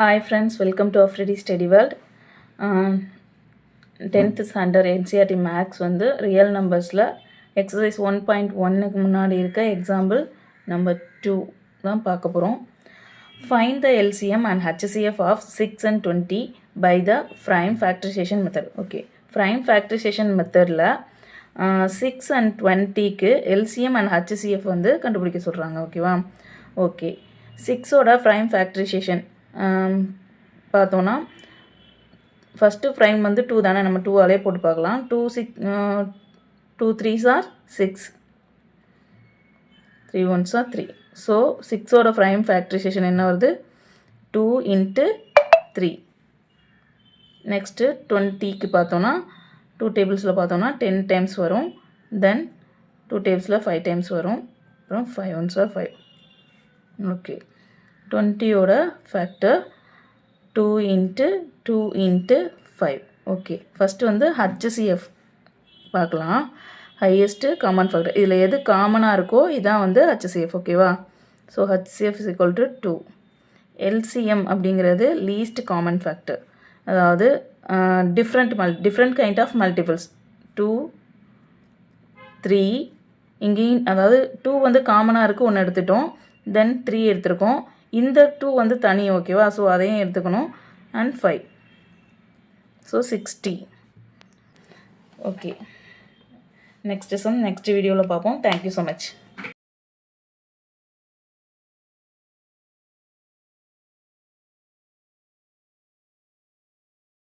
Hi friends, welcome to Afridi Study World. 10th standard NCERT Maths வந்து real நம்பர்ஸில் exercise 1.1க்கு முன்னாடி இருக்க example number 2 தான் பார்க்க போகிறோம். Find the LCM and HCF of 6 and 20 by the prime factorization method. Okay, prime factorization மெத்தடில் 6 and 20க்கு LCM and HCF வந்து கண்டுபிடிக்க சொல்கிறாங்க. ஓகேவா? ஓகே, 6ஓட prime factorization பார்த்தோன்னா ஃபஸ்ட்டு ப்ரைம் வந்து 2 தானே, நம்ம 2ஆலே போட்டு பார்க்கலாம். 2 3s are 6, 3 1s are 3. So 6ஓட ப்ரைம் ஃபேக்டரைசேஷன் என்ன வருது? 2 into 3. நெக்ஸ்ட்டு 20க்கு பார்த்தோன்னா 2 டேபிள்ஸில் பார்த்தோன்னா 10 டைம்ஸ் வரும். தென் 2 டேபிள்ஸில் 5 டைம்ஸ் வரும். அப்புறம் 5 1s are 5. ஓகே, 20ஓட factor 2 into 2 into 5. Okay, first வந்து HCF பார்க்கலாம். Highest common factor. இதில் எது காமனாக இருக்கோ இதான் வந்து HCF. ஓகேவா? So HCF is equal to 2. LCM அப்படிங்கிறது லீஸ்ட் காமன் ஃபேக்டர், அதாவது டிஃப்ரெண்ட் கைண்ட் ஆஃப் மல்டிபிள்ஸ். 2 3 இங்கேயும், அதாவது 2 வந்து காமனாக இருக்குது, ஒன்று எடுத்துட்டோம். தென் 3 எடுத்திருக்கோம். இந்த 2 வந்து தனி. ஓகேவா? ஸோ அதையும் எடுத்துக்கணும். அண்ட் 5. ஸோ 60. ஓகே, நெக்ஸ்ட் வீடியோவில் பார்ப்போம். Thank you so much.